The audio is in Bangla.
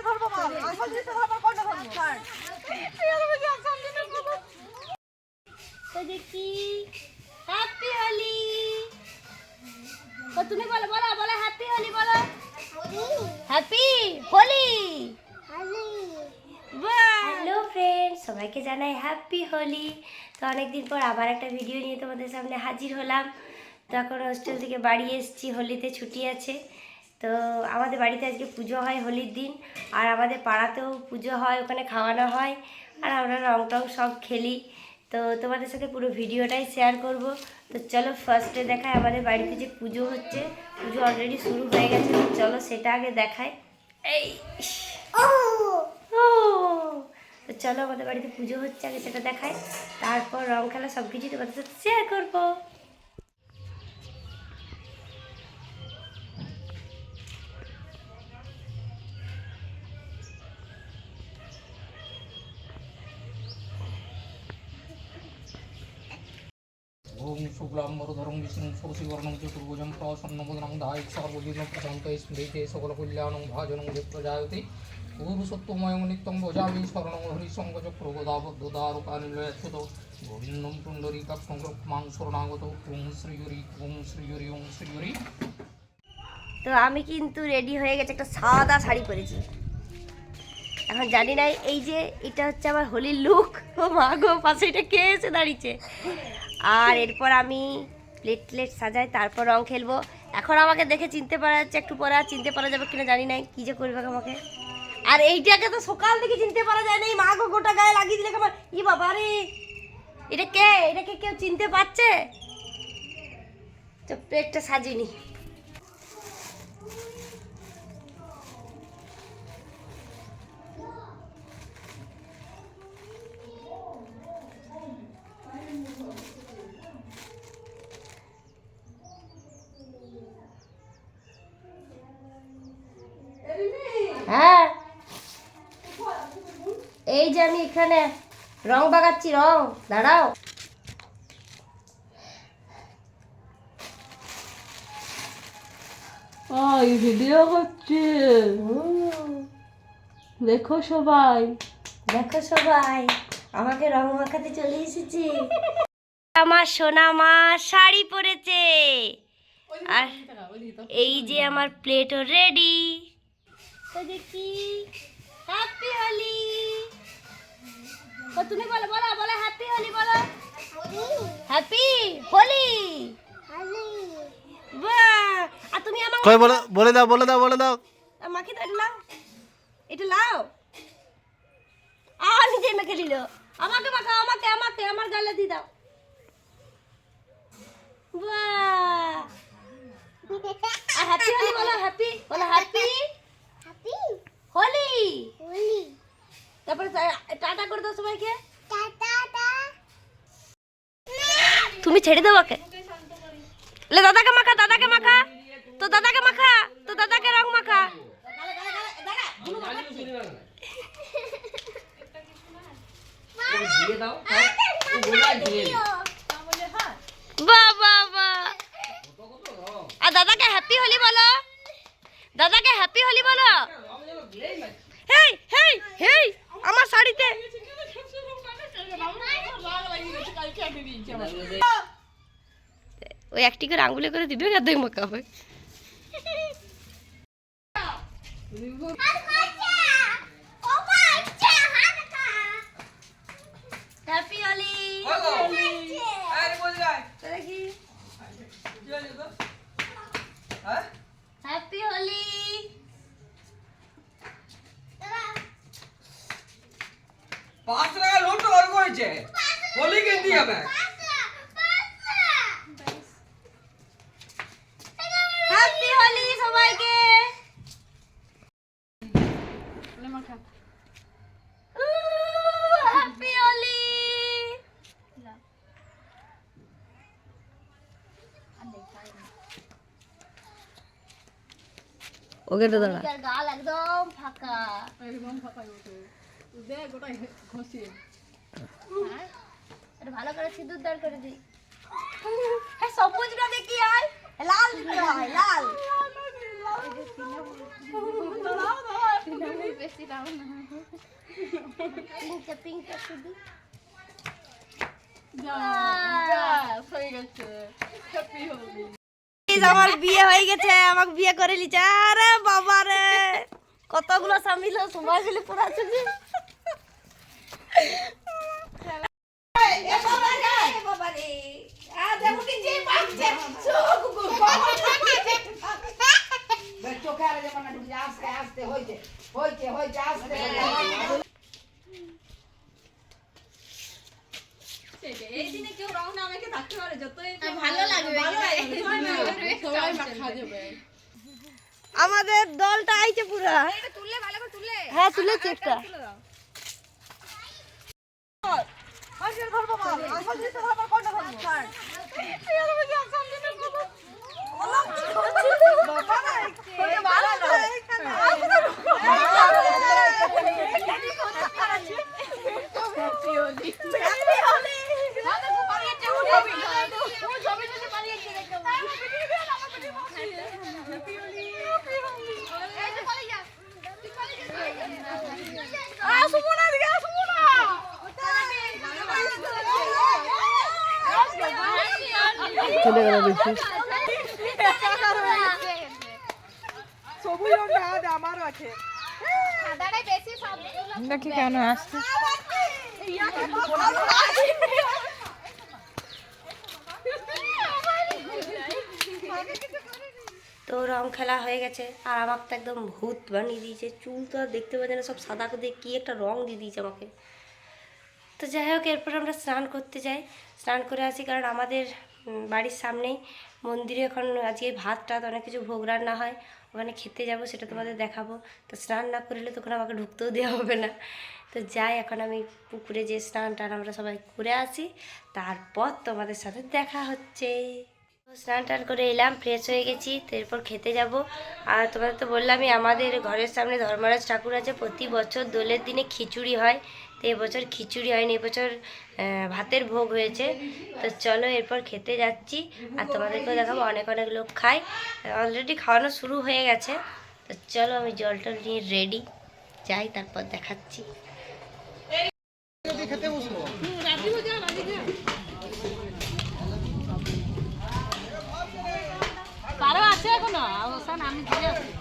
ধরবো মা, আসল জিনিসটা ধরবো কোনটা ধরবো? তো দেখি হ্যাপি হোলি। তুমি বলো বলো বলো হ্যাপি হোলি বলো। হ্যাপি হোলি। হ্যালো ফ্রেন্ডস, সবাইকে জানাই হ্যাপি হোলি। তো অনেকদিন পর আবার একটা ভিডিও নিয়ে তোমাদের সামনে হাজির হলাম। তো এখন হোস্টেল থেকে বাড়ি এসেছি, হোলিতে ছুটি আছে। তো আমাদের বাড়িতে আজকে পুজো হয় হোলির দিন, আর আমাদের পাড়াতেও পুজো হয়, ওখানে খাওয়ানো হয়, আর আমরা রং টং সব খেলি। তো তোমাদের সাথে পুরো ভিডিওটাই শেয়ার করব। তো চলো ফার্স্টে দেখায় আমাদের বাড়িতে যে পুজো হচ্ছে। পুজো অলরেডি শুরু হয়ে গেছে, তো চলো সেটা আগে দেখায়। এই তো চলো আমাদের বাড়িতে পুজো হচ্ছে, আগে সেটা দেখায়, তারপর রং খেলা সব কিছু তোমাদের সাথে শেয়ার করবো। ओम शुक्लाम्बरधरं विष्णुं शशिवर्णं चतुर्भुजं प्रसन्नवदनं ध्यायेत् सर्वविघ्नोपशान्तये स्मृते सकलकल्याणं भाजनं प्रजायते पूर्वसत्त्वमयं नित्यं भजामि शरणं हरिसङ्गचक्रोगदाबद्धदारुकानिलयच्छुतो गोविन्दं पुण्डरीकाक्षं मां शरणागतो ओं श्रीहरि ओं श्रीहरि ओं श्रीहरि। তো আমি কিন্তু রেডি হয়ে গেছে, একটা সাদা শাড়ি পরেছি। এখন জানি না এই যে এটা হচ্ছে আমার হোলির লুক। ও মা গো, পাশে এটা কে এসে দাঁড়িয়েছে। আর এরপর আমি প্লেট সাজাই, তারপর রং খেলবো। এখন আমাকে দেখে চিনতে পারা যাচ্ছে, একটু পরে আর চিনতে পারা যাবে কিনা জানি না, কি যে করবে আমাকে। আর এইটাকে তো সকাল থেকে চিনতে পারা যায় না, এই মা গো গোটা গায়ে লাগিয়ে দিলে আমার ই বাবা রে। এটাকে কেউ চিনতে পারছে? তো প্লেটটা সাজিনি। হ্যাঁ, এই যে আমি এখানে রং বাগাচ্ছি, রং দাঁড়াও। ভিডিও হচ্ছে, দেখো সবাই। দেখো সবাই, আমাকে রং মাখাতে চলে এসেছে। আমার সোনা মা শাড়ি পরেছে, আর এই যে আমার প্লেটও রেডি। তো দেখি হ্যাপি হোলি। তুমি বলো বলো বলো হ্যাপি হোলি বলো। হ্যাপি হোলি। বাহ, আর তুমি আমাকে কই বলে দাও বলে দাও বলে দাও। মাখি তো এটা লাও, এটা লাও। নিজে মেখে নিল। আমাকে মাখা, আমাকে আমাকে আমার গালে দিয়ে দাও। বাহ, আর হ্যাপি হোলি বলো, হ্যাপি বলো, হ্যাপি হোলি। তারপরে টাটা করে দাও সবাইকে। তুমি ছেড়ে দাও ওকে। দাদাকে মাখা, দাদাকে মাখা, তো দাদাকে মাখা, তো দাদাকে রং মাখা। আর দাদাকে হ্যাপি হোলি বলো, দাদাকে হ্যাপি হোলি বলো। হেই হেই হেই, আমার শাড়িতে ওই একটি করে আঙ্গুলে করে দিবে, গাদে মাখাবে। হ্যাপি হোলি। হ্যাপি হোলি। पाँच टाका लोट और कोई छे होली के दिया मैं হ্যাপি হোলি সবাইকে। হ্যাপি হোলি। ওকে তো দাঁড়া, গাল একদম ফাঁকা, একদম ফাঁকা দে গোটাই ঘষিয়ে। এটা ভালো করে সিঁদুর দাঁড় করে দিই। হ্যাঁ, সবুজটা দেখি আর লাল দিতে হয়, লাল। বেশি দাও না মুখে পিঙ্কটা শুধু হয়ে গেছে হ্যাপি হোলি আমার বিয়ে হয়ে গেছে, আমাকে বিয়ে করে লিছে। আরে বাবা রে, কতগুলো সামিল সবাই মিলে পুরা চুজি। এই দিনে কেউ রং না আমাকে থাকতে পারে যতই ভালো লাগবে, সবাই মাখা যাবে আমাদের দলটা আইছে পুরা। এটা তুললে ভালো করে তুললে হ্যাঁ তুলেছি একটা। তুলে দাও চলে গেল দেখছি। নাকি কেন আসছে তো রং খেলা হয়ে গেছে, আর আমাকে তো একদম ভূত বানিয়ে দিয়েছে। চুল তো আর দেখতে পাচ্ছে না, সব সাদা করে কি একটা রং দিয়ে দিয়েছে আমাকে। তো যাই হোক, এরপর আমরা স্নান করতে যাই, স্নান করে আসি, কারণ আমাদের বাড়ির সামনেই মন্দিরে এখন আজকে ভাত টাত অনেক কিছু ভোগ রান্না হয়, ওখানে খেতে যাব, সেটা তোমাদের দেখাবো। তো স্নান না করলে তখন আমাকে ঢুকতেও দেওয়া হবে না। তো যাই, এখন আমি পুকুরে যে স্নান টান আমরা সবাই করে আসি, তারপর তোমাদের সাথে দেখা হচ্ছে। স্নান টান করে এলাম, ফ্রেশ হয়ে গেছি, তো এরপর খেতে যাব। আর তোমাদের তো বললামই, আমাদের ঘরের সামনে ধর্মরাজ ঠাকুর আছে, প্রতি বছর দোলের দিনে খিচুড়ি হয়। তো এবছর খিচুড়ি হয়নি, এবছর ভাতের ভোগ হয়েছে। তো চলো এরপর খেতে যাচ্ছি, আর তোমাদেরকেও দেখাবো। অনেক অনেক লোক খায়, অলরেডি খাওয়ানো শুরু হয়ে গেছে। তো চলো আমি জল টল নিয়ে রেডি যাই, তারপর দেখাচ্ছি। কারো আছে এখনো অবস্থান আমি দিয়ে আসছি